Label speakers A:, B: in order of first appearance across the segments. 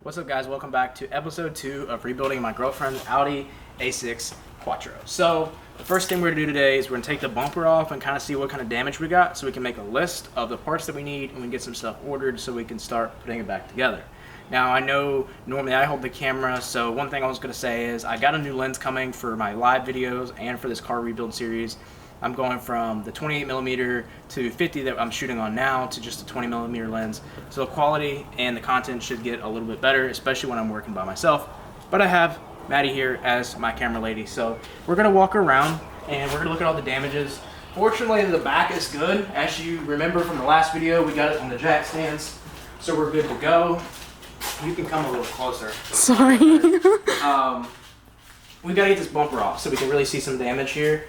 A: What's up, guys? Welcome back to episode 2 of rebuilding my girlfriend's Audi A6 Quattro. So the first thing we're going to do today is we're going to take the bumper off and kind of see what kind of damage we got so we can make a list of the parts that we need and we can get some stuff ordered so we can start putting it back together. Now, I know normally I hold the camera, so one thing I was going to say is I got a new lens coming for my live videos and for this car rebuild series. I'm going from the 28mm to 50 that I'm shooting on now to just a 20mm lens. So the quality and the content should get a little bit better, especially when I'm working by myself. But I have Maddie here as my camera lady. So we're gonna walk around and we're gonna look at all the damages. Fortunately, the back is good. As you remember from the last video, we got it on the jack stands. So we're good to go. You can come a little closer.
B: Sorry.
A: We gotta get this bumper off so we can really see some damage here.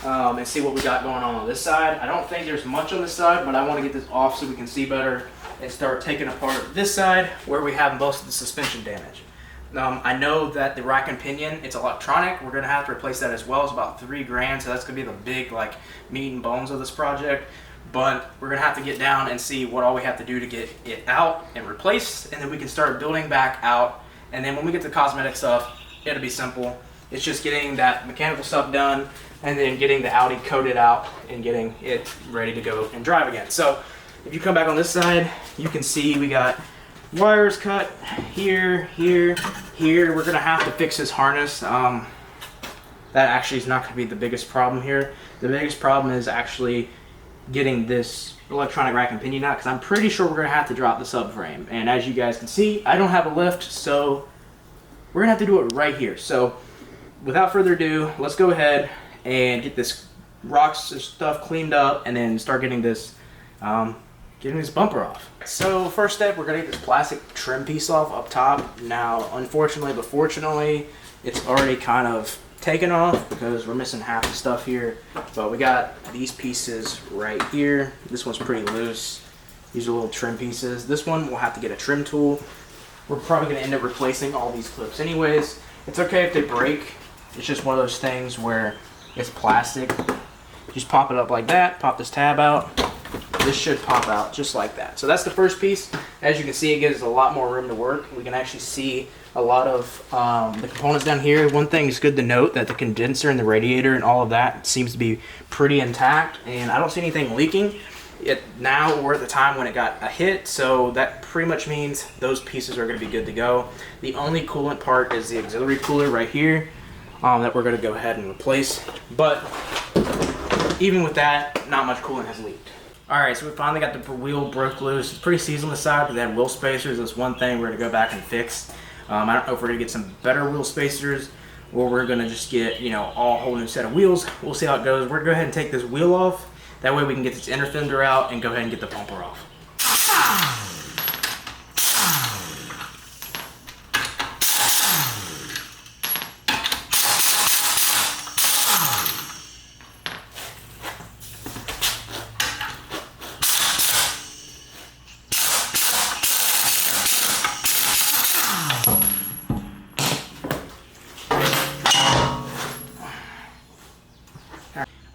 A: And see what we got going on this side. I don't think there's much on this side, but I want to get this off so we can see better and start taking apart this side where we have most of the suspension damage. I know that the rack and pinion, it's electronic. We're going to have to replace that as well. It's about $3,000, so that's going to be the big meat and bones of this project. But we're going to have to get down and see what all we have to do to get it out and replaced, and then we can start building back out. And then when we get to cosmetic stuff, it'll be simple. It's just getting that mechanical stuff done and then getting the Audi coated out and getting it ready to go and drive again. So if you come back on this side, you can see we got wires cut here, here, here. We're gonna have to fix this harness. That actually is not gonna be the biggest problem here. The biggest problem is actually getting this electronic rack and pinion out, because I'm pretty sure we're gonna have to drop the subframe. And as you guys can see, I don't have a lift, so we're gonna have to do it right here. So without further ado, let's go ahead and get this rocks and stuff cleaned up and then start getting this bumper off. So first step, we're gonna get this plastic trim piece off up top. Now, unfortunately but fortunately, it's already kind of taken off because we're missing half the stuff here. But we got these pieces right here. This one's pretty loose. These are little trim pieces. This one we'll have to get a trim tool. We're probably gonna end up replacing all these clips anyways. It's okay if they break. It's just one of those things where it's plastic. Just pop it up like that, pop this tab out. This should pop out just like that. So that's the first piece. As you can see, it gives us a lot more room to work. We can actually see a lot of the components down here. One thing is good to note that the condenser and the radiator and all of that seems to be pretty intact, and I don't see anything leaking now or at the time when it got a hit, so that pretty much means those pieces are going to be good to go. The only coolant part is the auxiliary cooler right here. That we're going to go ahead and replace, but even with that, not much coolant has leaked. Alright, so we finally got the wheel broke loose. It's pretty seasoned on the side, but they had wheel spacers. That's one thing we're going to go back and fix. I don't know if we're going to get some better wheel spacers or we're going to just get, a whole new set of wheels. We'll see how it goes. We're going to go ahead and take this wheel off. That way we can get this inner fender out and go ahead and get the bumper off.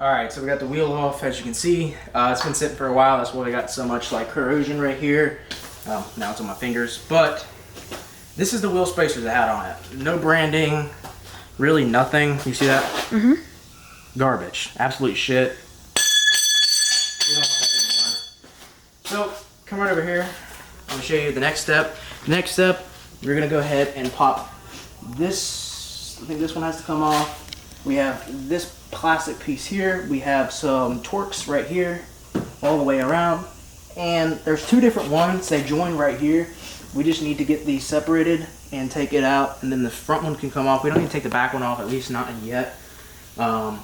A: Alright, so we got the wheel off, as you can see. It's been sitting for a while, that's why we got so much corrosion right here. Now it's on my fingers, but this is the wheel spacers I had on it. No branding, really nothing. You see that? Mm-hmm. Garbage, absolute shit. We don't want that anymore. So, come right over here. I'm gonna show you the next step. The next step, we're gonna go ahead and pop this. I think this one has to come off. We have this plastic piece here. We have some Torx right here, all the way around. And there's two different ones. They join right here. We just need to get these separated and take it out, and then the front one can come off. We don't need to take the back one off, at least not yet. I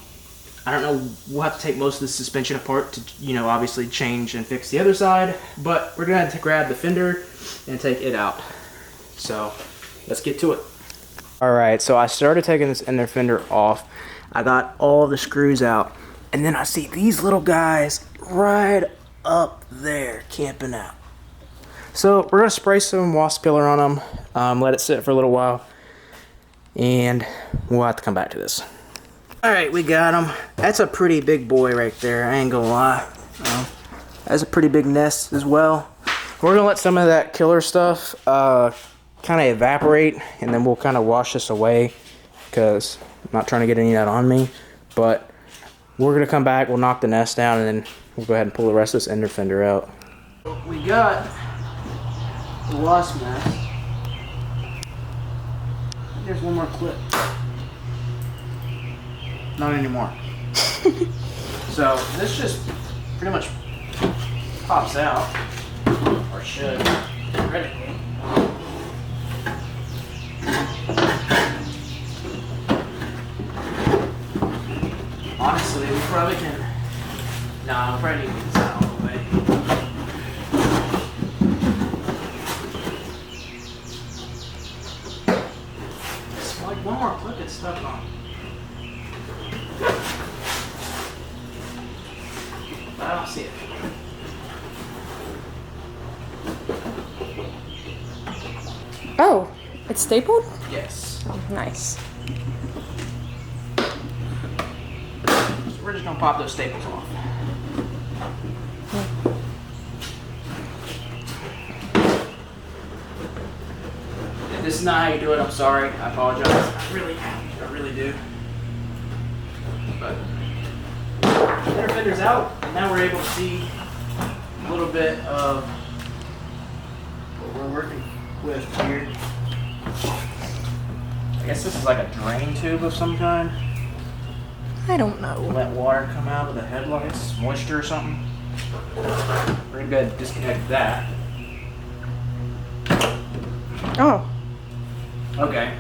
A: don't know. We'll have to take most of the suspension apart to, obviously change and fix the other side. But we're gonna have to grab the fender and take it out. So let's get to it. Alright, so I started taking this inner fender off. I got all the screws out, and then I see these little guys right up there camping out. So we're going to spray some wasp killer on them, let it sit for a little while, and we'll have to come back to this. Alright, we got them. That's a pretty big boy right there, I ain't gonna lie. That's a pretty big nest as well. We're gonna let some of that killer stuff kind of evaporate, and then we'll kind of wash this away because I'm not trying to get any of that on me. But we're gonna come back, we'll knock the nest down, and then we'll go ahead and pull the rest of this ender fender out. We got the wasp nest. There's one more clip. Not anymore. So this just pretty much pops out, or should, theoretically. Honestly, we probably can. Nah, we'll probably need to get this out all the way. It's like one more clip it's stuck on. I don't see it.
B: Oh, it's stapled?
A: Yes.
B: Nice.
A: So we're just gonna pop those staples off. If this is not how you do it, I'm sorry. I apologize. I really do. But ender fender's out, and now we're able to see a little bit of what we're working with here. I guess this is like a drain tube of some kind.
B: I don't know.
A: Let water come out of the headlights, moisture or something. We're gonna go ahead and disconnect that.
B: Oh.
A: Okay.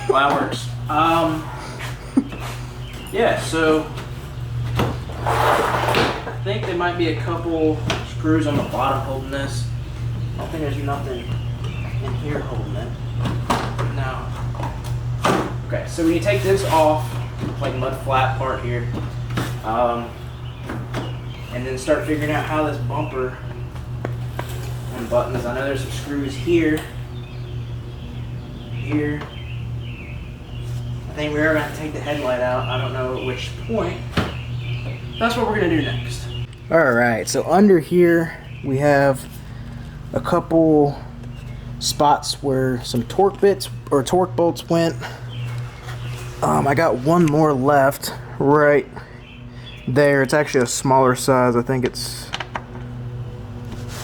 A: Well, that works. Yeah, so I think there might be a couple screws on the bottom holding this. I don't think there's nothing in here holding it. No. Okay, so when you take this off, like mud flat part here, and then start figuring out how this bumper unbuttons. I know there's some screws here. Here. I think we are going to take the headlight out. I don't know at which point. That's what we're going to do next. Alright, so under here we have a couple spots where some torque bits or torque bolts went. I got one more left right there. It's actually a smaller size. I think it's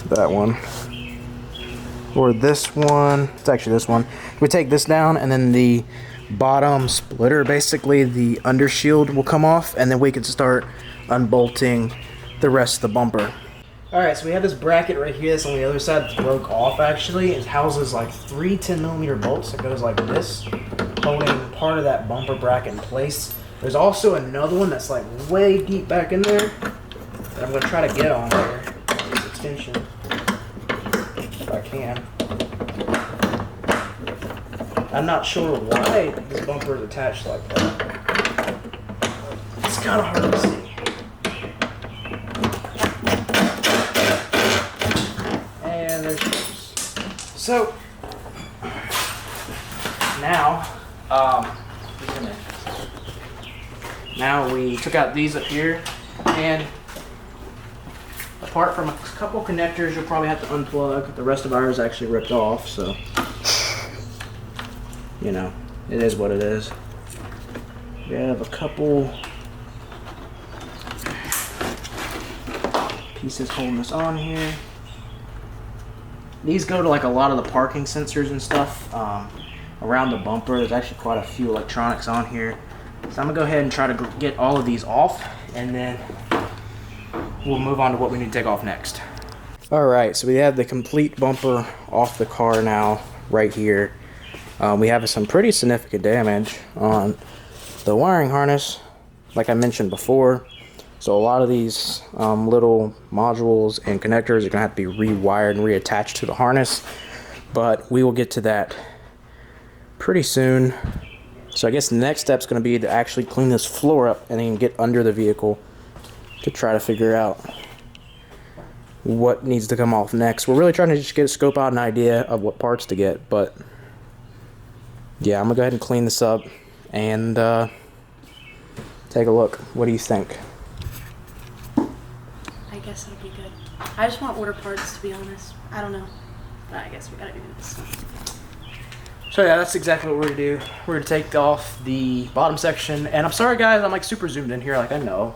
A: that one. Or this one. It's actually this one. We take this down, and then the bottom splitter, basically the undershield, will come off, and then we can start unbolting the rest of the bumper. Alright, so we have this bracket right here that's on the other side that's broke off actually. It houses like 3 10mm bolts that goes like this, holding part of that bumper bracket in place. There's also another one that's like way deep back in there that I'm going to try to get on there. This extension. If I can. I'm not sure why this bumper is attached like that. It's kind of hard to see. And there's yours. So now, now we took out these up here, and apart from a couple connectors, you'll probably have to unplug. The rest of ours is actually ripped off, so you know, it is what it is. We have a couple pieces holding this on here. These go to like a lot of the parking sensors and stuff around the bumper. There's actually quite a few electronics on here. So I'm gonna go ahead and try to get all of these off, and then we'll move on to what we need to take off next. Alright, so we have the complete bumper off the car now, right here. We have some pretty significant damage on the wiring harness, like I mentioned before. So a lot of these little modules and connectors are going to have to be rewired and reattached to the harness. But we will get to that pretty soon. So I guess the next step is going to be to actually clean this floor up and then get under the vehicle to try to figure out what needs to come off next. We're really trying to just scope out an idea of what parts to get, but yeah, I'm gonna go ahead and clean this up and take a look. What do you think?
B: I guess it'll be good. I just want order parts, to be honest. I don't know. But I guess we gotta do this.
A: So yeah, that's exactly what we're gonna do. We're gonna take off the bottom section, and I'm sorry guys, I'm like super zoomed in here, like I know.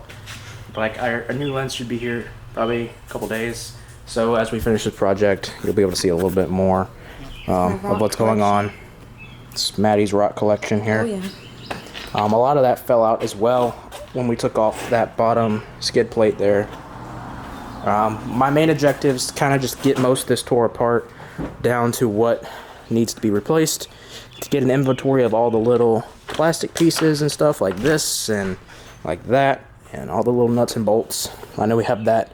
A: But like our new lens should be here probably a couple days. So as we finish this project, you'll be able to see a little bit more of what's going on. It's Maddie's rock collection here.
B: Oh yeah.
A: A lot of that fell out as well when we took off that bottom skid plate there. My main objective is to kind of just get most of this tore apart down to what needs to be replaced, to get an inventory of all the little plastic pieces and stuff like this and like that, and all the little nuts and bolts. I know we have that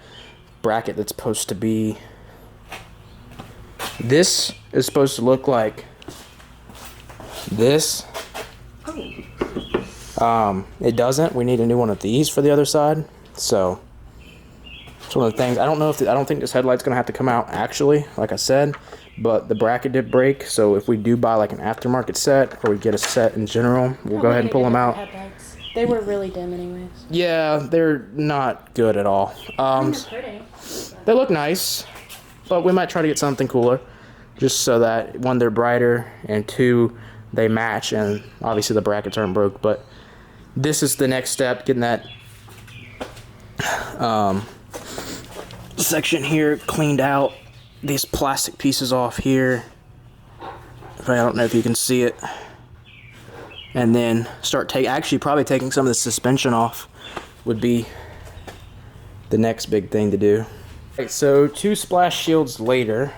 A: bracket that's supposed to be, this is supposed to look like this. It doesn't. We need a new one of these for the other side. So it's one of the things. I don't think this headlight's gonna have to come out actually, like I said, but the bracket did break. So if we do buy like an aftermarket set, or we get a set in general, we'll go ahead and pull them out.
B: They were really dim anyways.
A: Yeah, they're not good at all.
B: They're pretty.
A: They look nice, but we might try to get something cooler, just so that one, they're brighter, and two, they match, and obviously the brackets aren't broke. But this is the next step, getting that section here cleaned out, these plastic pieces off here. I don't know if you can see it. And then start probably taking some of the suspension off would be the next big thing to do. Right, so 2 splash shields later,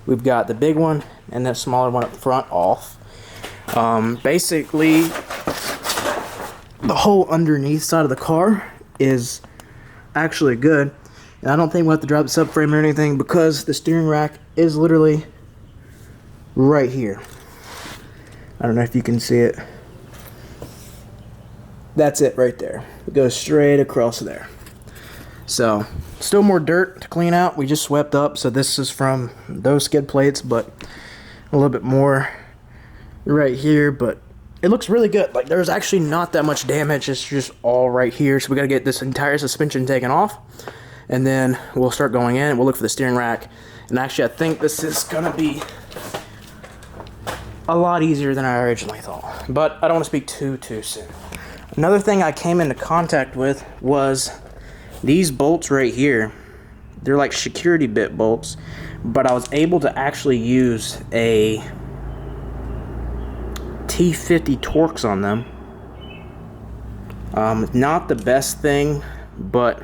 A: we've got the big one and the smaller one up front off. Basically, the whole underneath side of the car is actually good. And I don't think we'll have to drop the subframe or anything, because the steering rack is literally right here. I don't know if you can see it. That's it right there. It goes straight across there. So, still more dirt to clean out. We just swept up, so this is from those skid plates, but a little bit more right here, but it looks really good. Like, there's actually not that much damage. It's just all right here. So we gotta get this entire suspension taken off, and then we'll start going in and we'll look for the steering rack. And actually, I think this is gonna be a lot easier than I originally thought, but I don't want to speak too soon. Another thing I came into contact with was these bolts right here. They're like security bit bolts, but I was able to actually use a T50 Torx on them. Not the best thing, but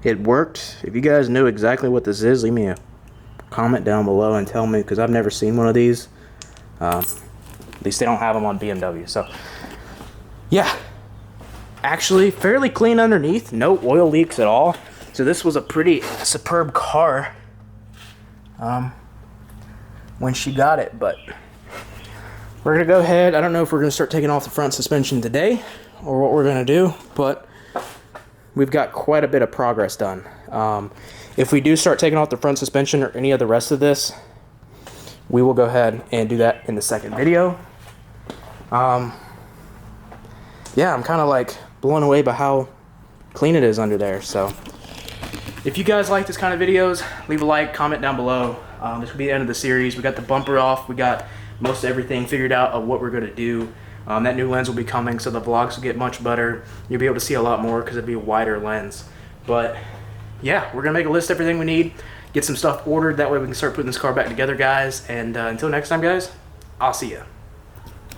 A: it worked. If you guys know exactly what this is, leave me a comment down below and tell me, because I've never seen one of these. At least they don't have them on BMW. So yeah, actually fairly clean underneath, no oil leaks at all. So this was a pretty superb car when she got it. But we're gonna go ahead, I don't know if we're gonna start taking off the front suspension today or what we're gonna do, but we've got quite a bit of progress done. If we do start taking off the front suspension or any of the rest of this, we will go ahead and do that in the second video. Yeah, I'm kind of like blown away by how clean it is under there. So if you guys like this kind of videos, leave a like, comment down below. This will be the end of the series. We got the bumper off. We got most everything figured out of what we're going to do. That new lens will be coming, so the vlogs will get much better. You'll be able to see a lot more because it'll be a wider lens. But yeah, we're going to make a list of everything we need, get some stuff ordered. That way we can start putting this car back together, guys. And until next time, guys, I'll see ya.